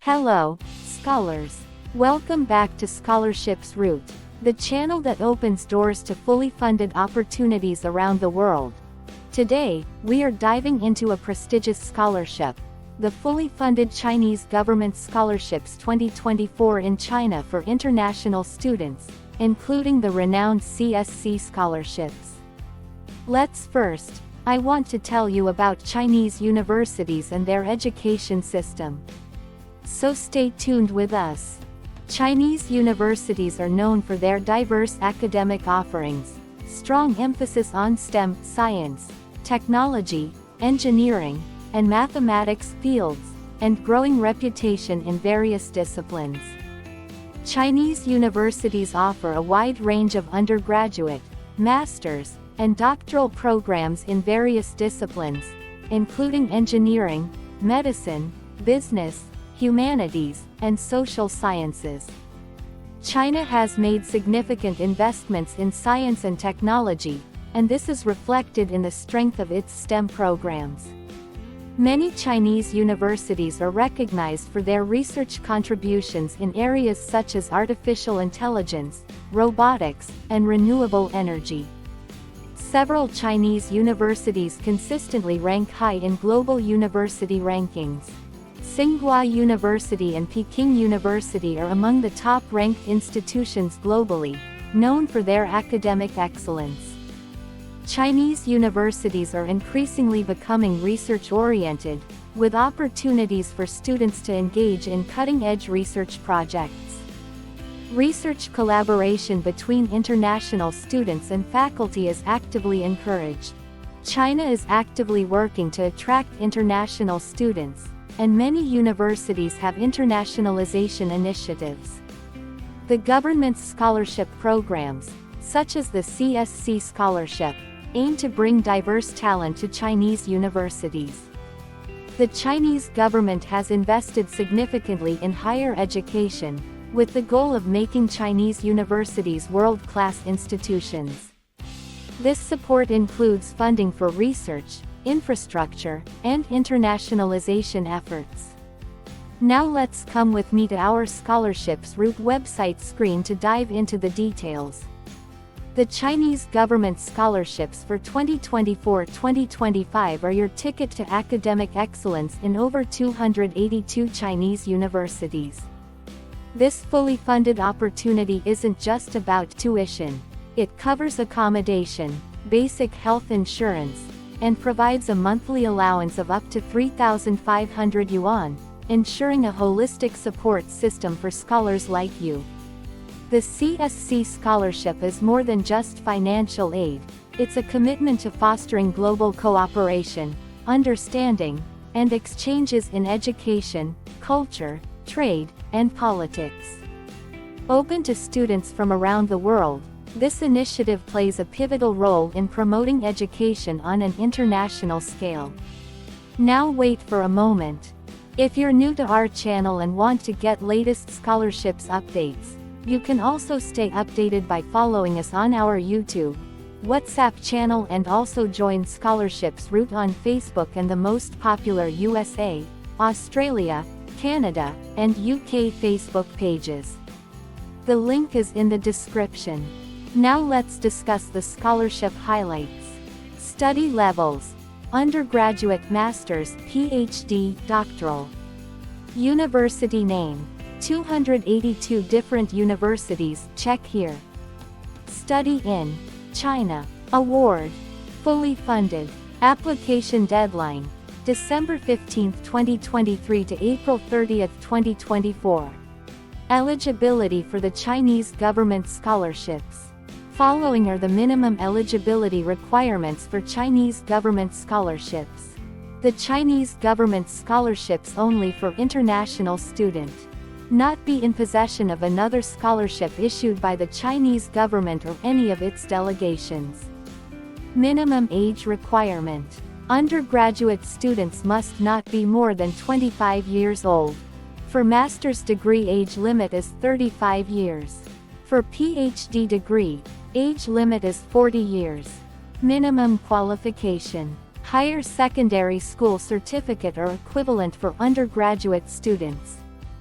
Hello, scholars. Welcome back to Scholarships Route, the channel that opens doors to fully funded opportunities around the world. Today, we are diving into a prestigious scholarship, the fully funded Chinese Government Scholarships 2024 in China for international students, including the renowned CSC Scholarships. I want to tell you about Chinese universities and their education system. So stay tuned with us. Chinese universities are known for their diverse academic offerings, strong emphasis on STEM, science, technology, engineering, and mathematics fields, and growing reputation in various disciplines. Chinese universities offer a wide range of undergraduate, master's, and doctoral programs in various disciplines, including engineering, medicine, business, humanities, and social sciences. China has made significant investments in science and technology, and this is reflected in the strength of its STEM programs. Many Chinese universities are recognized for their research contributions in areas such as artificial intelligence, robotics, and renewable energy. Several Chinese universities consistently rank high in global university rankings. Tsinghua University and Peking University are among the top-ranked institutions globally, known for their academic excellence. Chinese universities are increasingly becoming research-oriented, with opportunities for students to engage in cutting-edge research projects. Research collaboration between international students and faculty is actively encouraged. China is actively working to attract international students, and many universities have internationalization initiatives. The government's scholarship programs, such as the CSC Scholarship, aim to bring diverse talent to Chinese universities. The Chinese government has invested significantly in higher education, with the goal of making Chinese universities world-class institutions. This support includes funding for research, infrastructure, and internationalization efforts. Now let's come with me to our Scholarships Route website screen to dive into the details. The Chinese government scholarships for 2024-2025 are your ticket to academic excellence in over 282 Chinese universities. This fully funded opportunity isn't just about tuition. It covers accommodation, basic health insurance, and provides a monthly allowance of up to 3,500 Yuan, ensuring a holistic support system for scholars like you. The CSC Scholarship is more than just financial aid, it's a commitment to fostering global cooperation, understanding, and exchanges in education, culture, trade, and politics. Open to students from around the world, this initiative plays a pivotal role in promoting education on an international scale. Now wait for a moment. If you're new to our channel and want to get latest scholarships updates, you can also stay updated by following us on our YouTube, WhatsApp channel, and also join Scholarships Route on Facebook and the most popular USA, Australia, Canada, and UK Facebook pages. The link is in the description. Now let's discuss the scholarship highlights. Study levels: undergraduate, master's, PhD, doctoral. University name: 282 different universities, check here. Study in China. Award: fully funded. Application deadline: December 15, 2023 to April 30, 2024. Eligibility for the Chinese government scholarships. Following are the minimum eligibility requirements for Chinese government scholarships. The Chinese government scholarships only for international student. Not be in possession of another scholarship issued by the Chinese government or any of its delegations. Minimum age requirement. Undergraduate students must not be more than 25 years old. For master's degree, age limit is 35 years. For PhD degree, age limit is 40 years. Minimum qualification: higher secondary school certificate or equivalent for undergraduate students.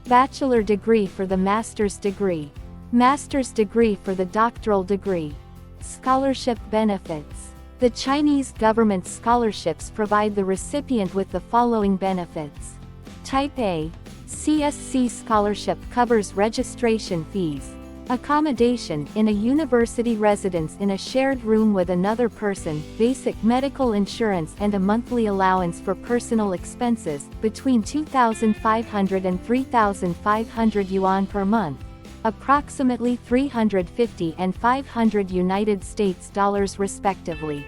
Bachelor degree for the master's degree. Master's degree for the doctoral degree. Scholarship benefits. The Chinese government scholarships provide the recipient with the following benefits. Type A. CSC Scholarship covers registration fees, accommodation in a university residence in a shared room with another person, basic medical insurance and a monthly allowance for personal expenses, between 2,500 and 3,500 yuan per month, approximately 350 and 500 United States dollars respectively.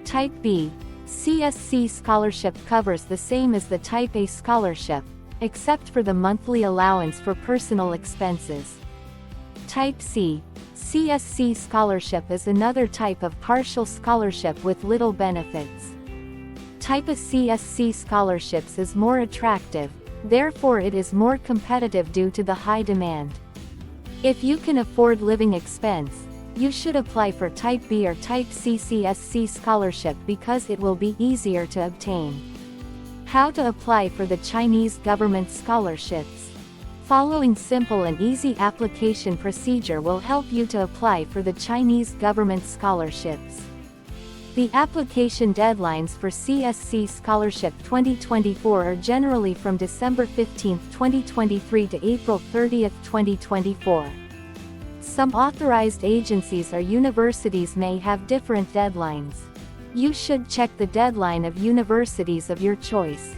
Type B. CSC Scholarship covers the same as the Type A scholarship, except for the monthly allowance for personal expenses. Type C. CSC Scholarship is another type of partial scholarship with little benefits. Type A CSC Scholarships is more attractive, therefore it is more competitive due to the high demand. If you can afford living expense, you should apply for Type B or Type C CSC Scholarship because it will be easier to obtain. How to apply for the Chinese government scholarships. Following simple and easy application procedure will help you to apply for the Chinese government scholarships. The application deadlines for CSC Scholarship 2024 are generally from December 15, 2023 to April 30, 2024. Some authorized agencies or universities may have different deadlines. You should check the deadline of universities of your choice.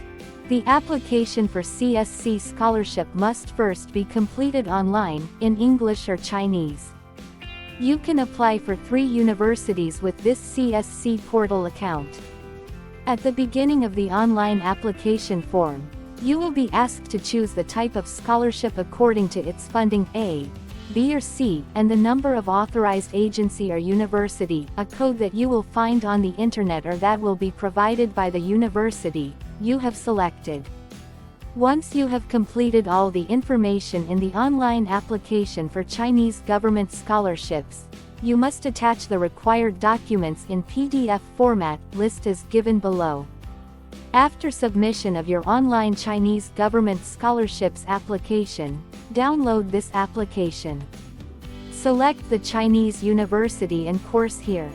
The application for CSC Scholarship must first be completed online, in English or Chinese. You can apply for 3 universities with this CSC portal account. At the beginning of the online application form, you will be asked to choose the type of scholarship according to its funding A, B or C, and the number of authorized agency or university, a code that you will find on the internet or that will be provided by the university you have selected. Once you have completed all the information in the online application for Chinese government scholarships, you must attach the required documents in PDF format, list as given below. After submission of your online Chinese government scholarships application, download this application. Select the Chinese university and course here.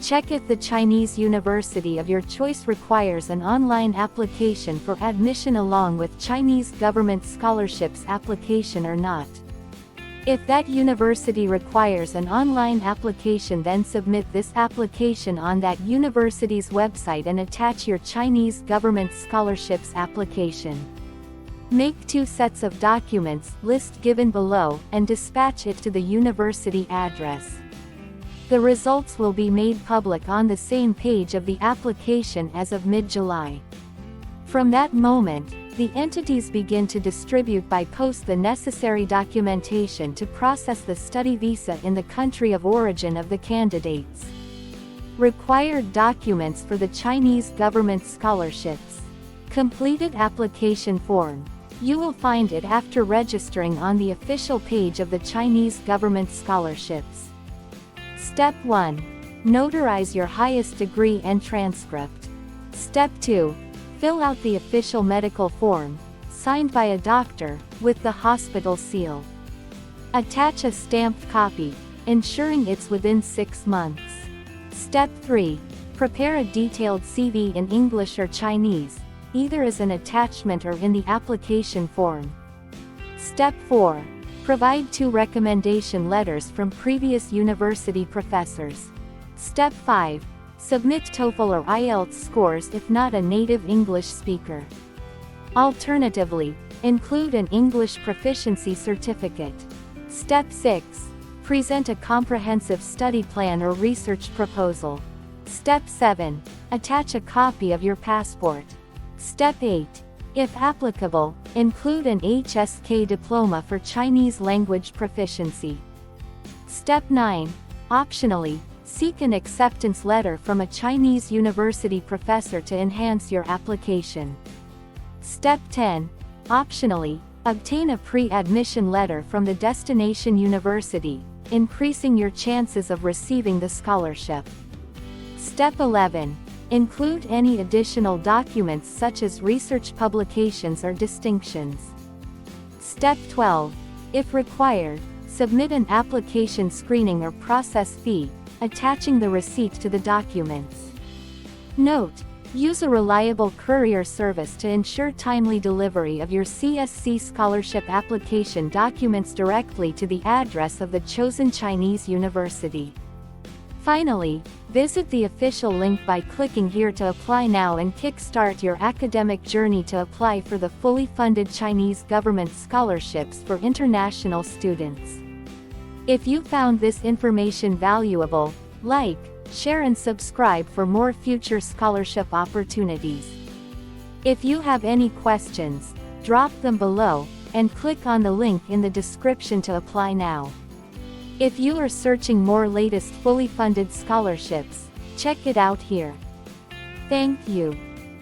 Check if the Chinese university of your choice requires an online application for admission along with Chinese government scholarships application or not. If that university requires an online application, then submit this application on that university's website and attach your Chinese government scholarships application. Make 2 sets of documents, list given below, and dispatch it to the university address. The results will be made public on the same page of the application as of mid-July. From that moment, the entities begin to distribute by post the necessary documentation to process the study visa in the country of origin of the candidates. Required documents for the Chinese government scholarships. Completed application form. You will find it after registering on the official page of the Chinese government scholarships. Step 1. Notarize your highest degree and transcript. Step 2. Fill out the official medical form, signed by a doctor, with the hospital seal. Attach a stamped copy, ensuring it's within 6 months. Step 3. Prepare a detailed CV in English or Chinese, either as an attachment or in the application form. Step 4. Provide 2 recommendation letters from previous university professors. Step 5. Submit TOEFL or IELTS scores if not a native English speaker. Alternatively, include an English proficiency certificate. Step 6. Present a comprehensive study plan or research proposal. Step 7. Attach a copy of your passport. Step 8. If applicable, include an HSK diploma for Chinese language proficiency. Step 9. Optionally, seek an acceptance letter from a Chinese university professor to enhance your application. Step 10. Optionally, obtain a pre-admission letter from the destination university, increasing your chances of receiving the scholarship. Step 11. Include any additional documents such as research publications or distinctions. Step 12. If required, submit an application screening or process fee, attaching the receipt to the documents. Note: use a reliable courier service to ensure timely delivery of your CSC scholarship application documents directly to the address of the chosen Chinese university. Finally, visit the official link by clicking here to apply now and kickstart your academic journey to apply for the fully funded Chinese government scholarships for international students. If you found this information valuable, like, share and subscribe for more future scholarship opportunities. If you have any questions, drop them below, and click on the link in the description to apply now. If you are searching more latest fully funded scholarships, check it out here. Thank you.